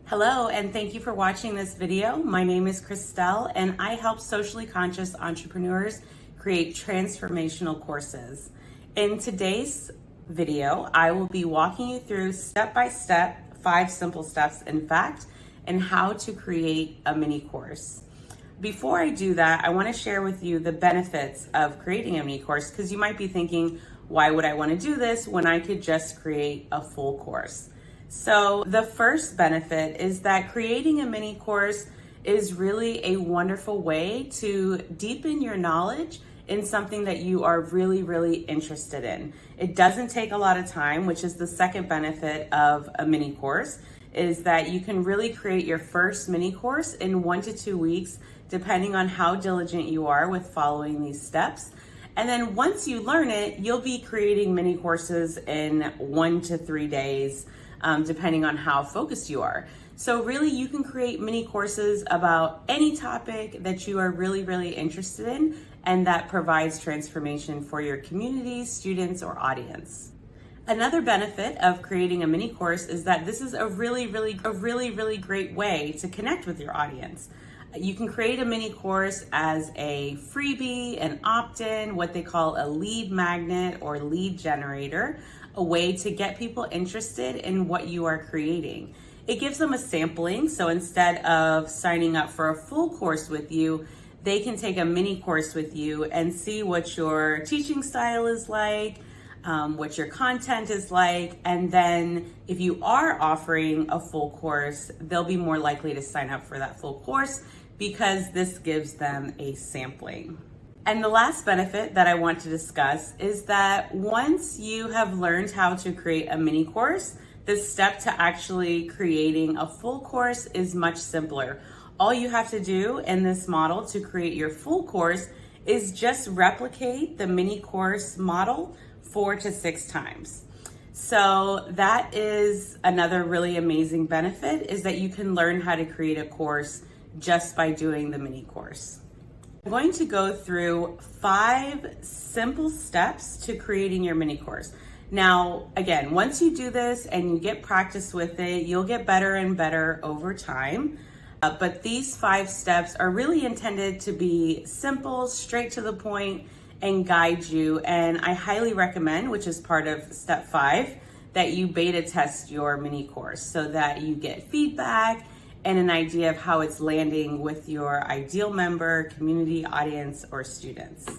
Hello, and thank you for watching this video. My name is Christel, and I help socially conscious entrepreneurs create transformational courses. In today's video, I will be walking you through step-by-step, 5 simple steps, in fact, and how to create a mini course. Before I do that, I want to share with you the benefits of creating a mini course, because you might be thinking, why would I want to do this when I could just create a full course? So the first benefit is that creating a mini course is really a wonderful way to deepen your knowledge in something that you are really interested in. It doesn't take a lot of time, which is the second benefit of a mini course, is that you can really create your first mini course in 1 to 2 weeks, depending on how diligent you are with following these steps. And then once you learn it, you'll be creating mini courses in 1 to 3 days, depending on how focused you are. So really you can create mini courses about any topic that you are really interested in and that provides transformation for your community, students, or audience. Another benefit of creating a mini course is that this is a really great way to connect with your audience. You can create a mini course as a freebie, an opt-in, what they call a lead magnet or lead generator, a way to get people interested in what you are creating. It gives them a sampling, so instead of signing up for a full course with you, they can take a mini course with you and see what your teaching style is like, what your content is like, and then if you are offering a full course, they'll be more likely to sign up for that full course because this gives them a sampling. And the last benefit that I want to discuss is that once you have learned how to create a mini course, the step to actually creating a full course is much simpler. All you have to do in this model to create your full course is just replicate the mini course model 4 to 6 times. So that is another really amazing benefit, is that you can learn how to create a course just by doing the mini course. I'm going to go through 5 simple steps to creating your mini course. Now, again, once you do this and you get practice with it, you'll get better and better over time. But these 5 steps are really intended to be simple, straight to the point, and guide you. And I highly recommend, which is part of step 5, that you beta test your mini course so that you get feedback and an idea of how it's landing with your ideal member, community, audience, or students.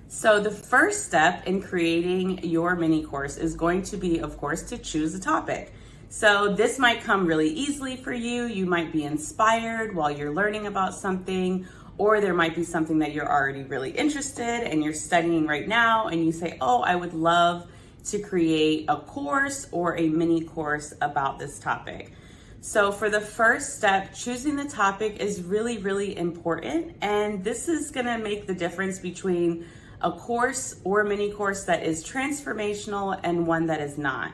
So the first step in creating your mini course is going to be, of course, to choose a topic. So this might come really easily for you. You might be inspired while you're learning about something, or there might be something that you're already really interested and you're studying right now and you say, oh, I would love to create a course or a mini course about this topic. So for the first step, choosing the topic is really important, and this is gonna make the difference between a course or a mini course that is transformational and one that is not.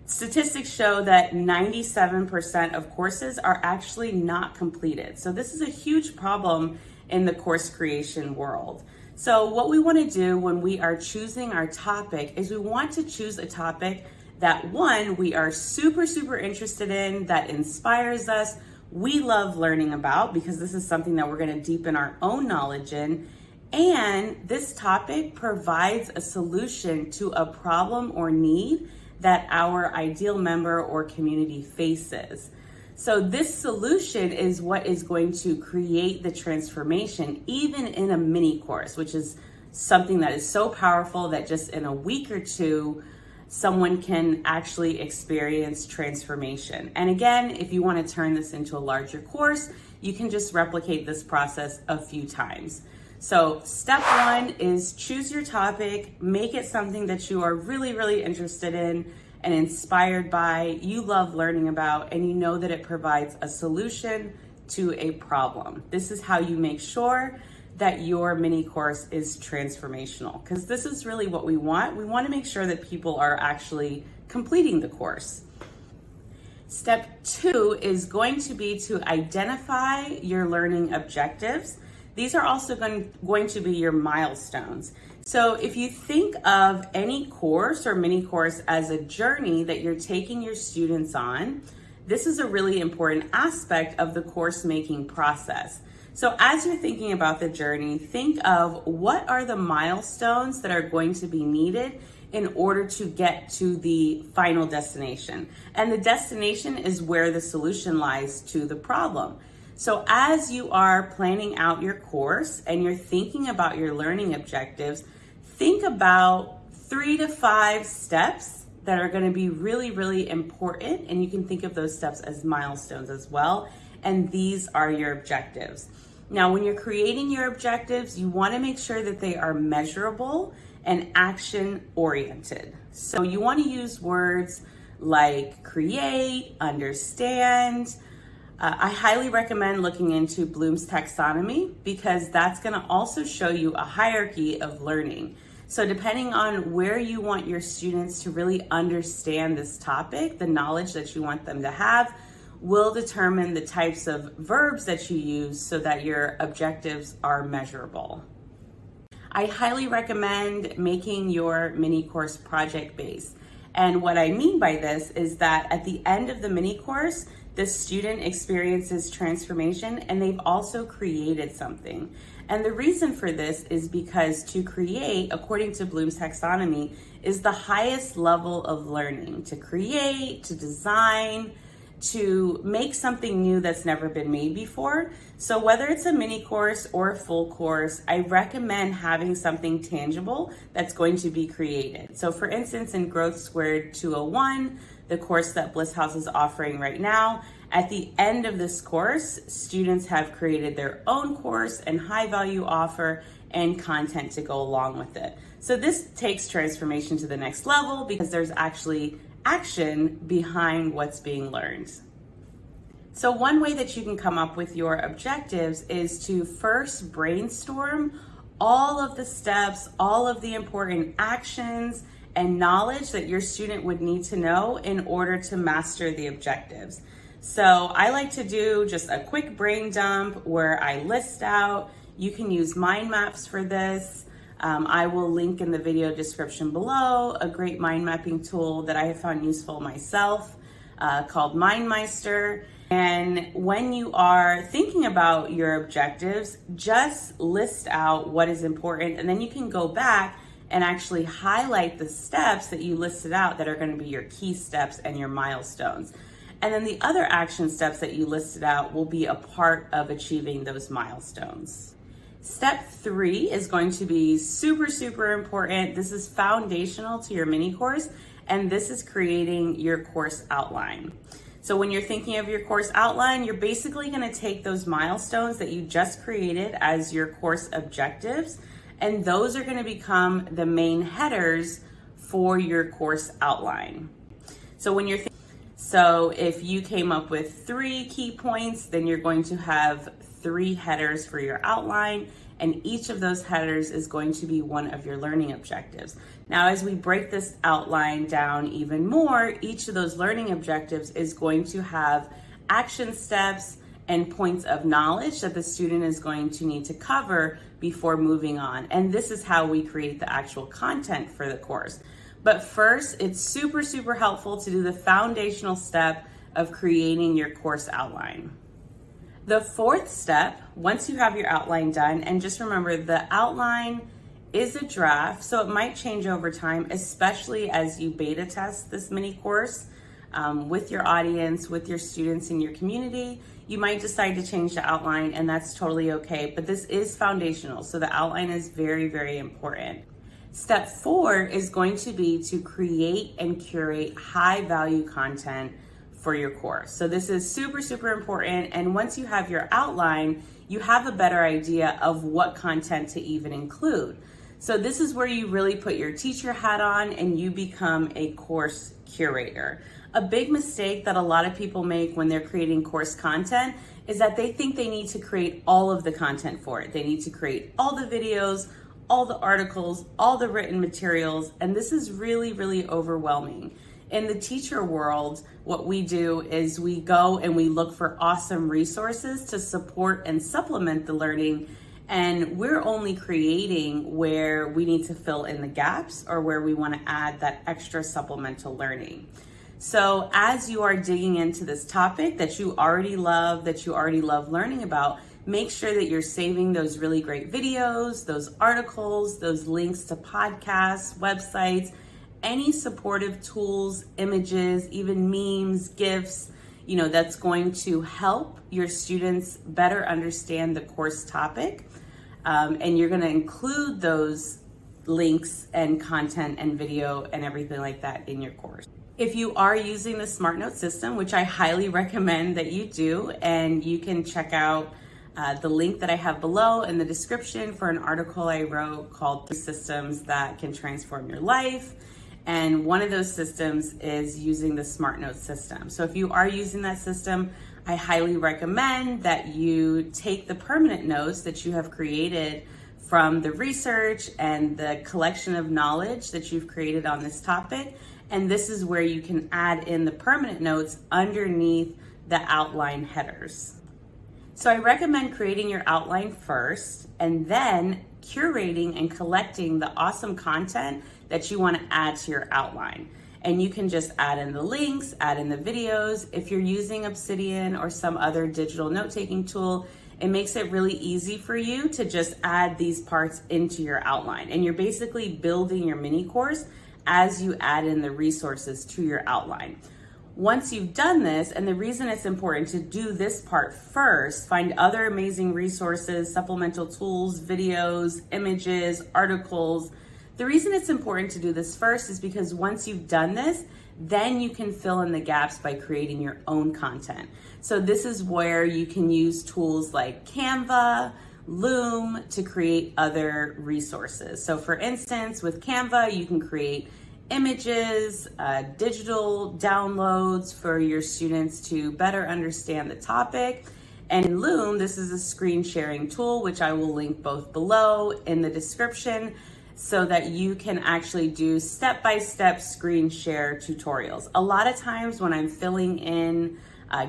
Statistics show that 97% of courses are actually not completed. So this is a huge problem in the course creation world. So what we wanna do when we are choosing our topic is we want to choose a topic that, one, we are super interested in, that inspires us, we love learning about, because this is something that we're gonna deepen our own knowledge in, and this topic provides a solution to a problem or need that our ideal member or community faces. So this solution is what is going to create the transformation, even in a mini course, which is something that is so powerful that just in a week or 2, someone can actually experience transformation. And again, if you want to turn this into a larger course, you can just replicate this process a few times. So step 1 is choose your topic, make it something that you are really interested in and inspired by, you love learning about, and you know that it provides a solution to a problem. This is how you make sure that your mini course is transformational, because this is really what we want. We want to make sure that people are actually completing the course. Step 2 is going to be to identify your learning objectives. These are also going to be your milestones. So if you think of any course or mini course as a journey that you're taking your students on, This is a really important aspect of the course making process. So as you're thinking about the journey, think of what are the milestones that are going to be needed in order to get to the final destination. And the destination is where the solution lies to the problem. So as you are planning out your course and you're thinking about your learning objectives, think about 3 to 5 steps that are going to be really, really important. And you can think of those steps as milestones as well. And these are your objectives. Now, when you're creating your objectives, you want to make sure that they are measurable and action oriented. So you want to use words like create, understand. I highly recommend looking into Bloom's taxonomy because that's going to also show you a hierarchy of learning. So depending on where you want your students to really understand this topic, the knowledge that you want them to have will determine the types of verbs that you use so that your objectives are measurable. I highly recommend making your mini course project-based. And what I mean by this is that at the end of the mini course, the student experiences transformation and they've also created something. And the reason for this is because to create, according to Bloom's taxonomy, is the highest level of learning. To create, to design, to make something new that's never been made before. So whether it's a mini course or a full course, I recommend having something tangible that's going to be created. So for instance, in Growth Squared 201, the course that Bliss House is offering right now, at the end of this course, students have created their own course and high value offer and content to go along with it. So this takes transformation to the next level because there's actually action behind what's being learned. So one way that you can come up with your objectives is to first brainstorm all of the steps, all of the important actions and knowledge that your student would need to know in order to master the objectives. So I like to do just a quick brain dump where I list out. You can use mind maps for this. I will link in the video description below a great mind mapping tool that I have found useful myself called MindMeister. And when you are thinking about your objectives, just list out what is important, and then you can go back and actually highlight the steps that you listed out that are going to be your key steps and your milestones. And then the other action steps that you listed out will be a part of achieving those milestones. Step 3 is going to be super, super important. This is foundational to your mini course, and this is creating your course outline. So when you're thinking of your course outline, you're basically going to take those milestones that you just created as your course objectives, and those are going to become the main headers for your course outline. So when you're So if you came up with 3 key points, then you're going to have 3 headers for your outline, and each of those headers is going to be one of your learning objectives. Now, as we break this outline down even more, each of those learning objectives is going to have action steps and points of knowledge that the student is going to need to cover before moving on. And this is how we create the actual content for the course. But first, it's super, super helpful to do the foundational step of creating your course outline. The 4th step, once you have your outline done, and just remember the outline is a draft, so it might change over time, especially as you beta test this mini course with your audience, with your students in your community. You might decide to change the outline, and that's totally okay, but this is foundational, so the outline is very, very important. Step 4 is going to be to create and curate high value content for your course. So this is super, super important. And once you have your outline, you have a better idea of what content to even include. So this is where you really put your teacher hat on and you become a course curator. A big mistake that a lot of people make when they're creating course content is that they think they need to create all of the content for it. They need to create all the videos, all the articles, all the written materials, and this is really, really overwhelming. In the teacher world, what we do is we go and we look for awesome resources to support and supplement the learning, and we're only creating where we need to fill in the gaps or where we want to add that extra supplemental learning. So as you are digging into this topic that you already love learning about, make sure that you're saving those really great videos, those articles, those links to podcasts, websites, any supportive tools, images, even memes, GIFs, that's going to help your students better understand the course topic. And you're going to include those links and content and video and everything like that in your course. If you are using the SmartNote system, which I highly recommend that you do, and you can check out the link that I have below in the description for an article I wrote called 3 Systems That Can Transform Your Life. And one of those systems is using the SmartNote system. So if you are using that system, I highly recommend that you take the permanent notes that you have created from the research and the collection of knowledge that you've created on this topic. And this is where you can add in the permanent notes underneath the outline headers. So I recommend creating your outline first and then curating and collecting the awesome content that you want to add to your outline. And you can just add in the links, add in the videos. If you're using Obsidian or some other digital note-taking tool, it makes it really easy for you to just add these parts into your outline. And you're basically building your mini course as you add in the resources to your outline. Once you've done this, and the reason it's important to do this part first, find other amazing resources, supplemental tools, videos, images, articles. The reason it's important to do this first is because once you've done this, then you can fill in the gaps by creating your own content. So this is where you can use tools like Canva, Loom to create other resources. So for instance, with Canva, you can create images, digital downloads for your students to better understand the topic. And in Loom, this is a screen sharing tool, which I will link both below in the description, so that you can actually do step-by-step screen share tutorials. A lot of times when I'm filling in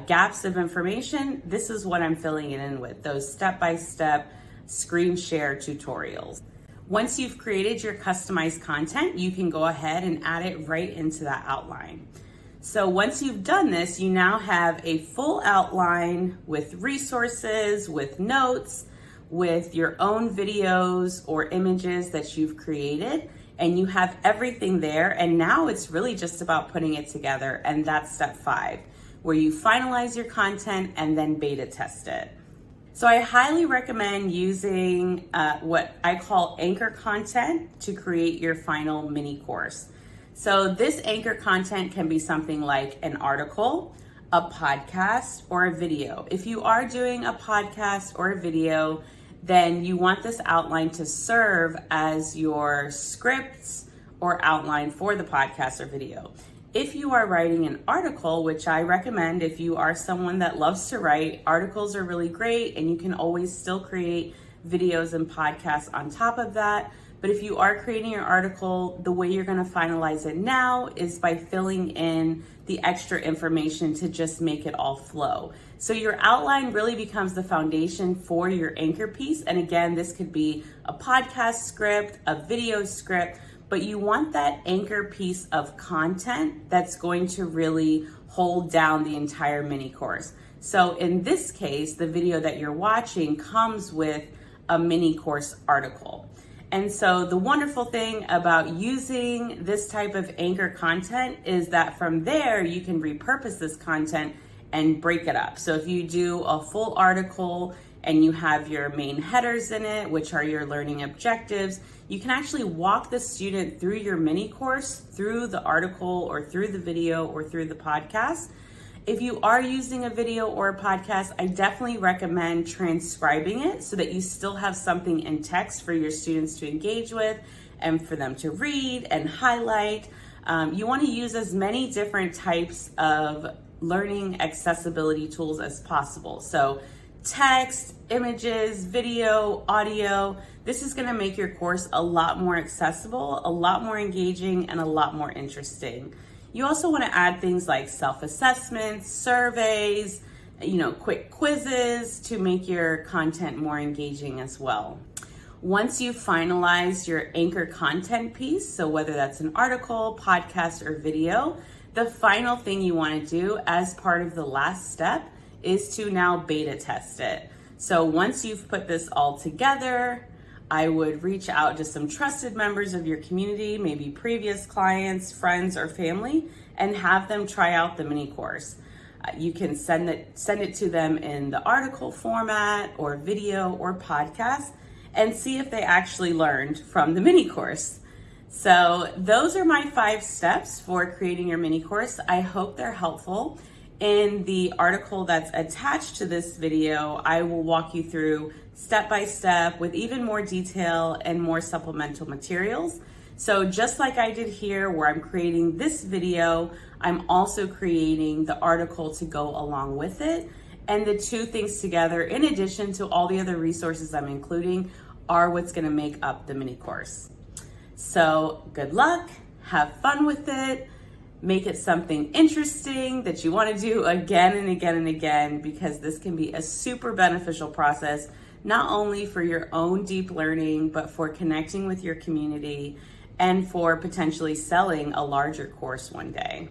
gaps of information, this is what I'm filling it in with, those step-by-step screen share tutorials. Once you've created your customized content, you can go ahead and add it right into that outline. So once you've done this, you now have a full outline with resources, with notes, with your own videos or images that you've created, and you have everything there. And now it's really just about putting it together. And that's step 5, where you finalize your content and then beta test it. So I highly recommend using what I call anchor content to create your final mini course. So this anchor content can be something like an article, a podcast, or a video. If you are doing a podcast or a video, then you want this outline to serve as your scripts or outline for the podcast or video. If you are writing an article, which I recommend if you are someone that loves to write, articles are really great and you can always still create videos and podcasts on top of that. But if you are creating your article, the way you're going to finalize it now is by filling in the extra information to just make it all flow. So your outline really becomes the foundation for your anchor piece. And again, this could be a podcast script, a video script, but you want that anchor piece of content that's going to really hold down the entire mini course. So in this case, the video that you're watching comes with a mini course article. And so the wonderful thing about using this type of anchor content is that from there, you can repurpose this content and break it up. So if you do a full article and you have your main headers in it, which are your learning objectives, you can actually walk the student through your mini course, through the article or through the video or through the podcast. If you are using a video or a podcast, I definitely recommend transcribing it so that you still have something in text for your students to engage with and for them to read and highlight. You want to use as many different types of learning accessibility tools as possible. So text, images, video, audio. This is going to make your course a lot more accessible, a lot more engaging, and a lot more interesting. You also want to add things like self-assessments, surveys, quick quizzes to make your content more engaging as well. Once you finalize your anchor content piece, so whether that's an article, podcast, or video, The final thing you want to do as part of the last step is to now beta test it. So once you've put this all together, I would reach out to some trusted members of your community, maybe previous clients, friends, or family, and have them try out the mini course. You can send it to them in the article format or video or podcast and see if they actually learned from the mini course. So those are my 5 steps for creating your mini course. I hope they're helpful. In the article that's attached to this video, I will walk you through step by step with even more detail and more supplemental materials. So just like I did here where I'm creating this video, I'm also creating the article to go along with it. And the 2 things together, in addition to all the other resources I'm including, are what's going to make up the mini course. So good luck, have fun with it, make it something interesting that you want to do again and again and again, because this can be a super beneficial process, not only for your own deep learning, but for connecting with your community and for potentially selling a larger course one day.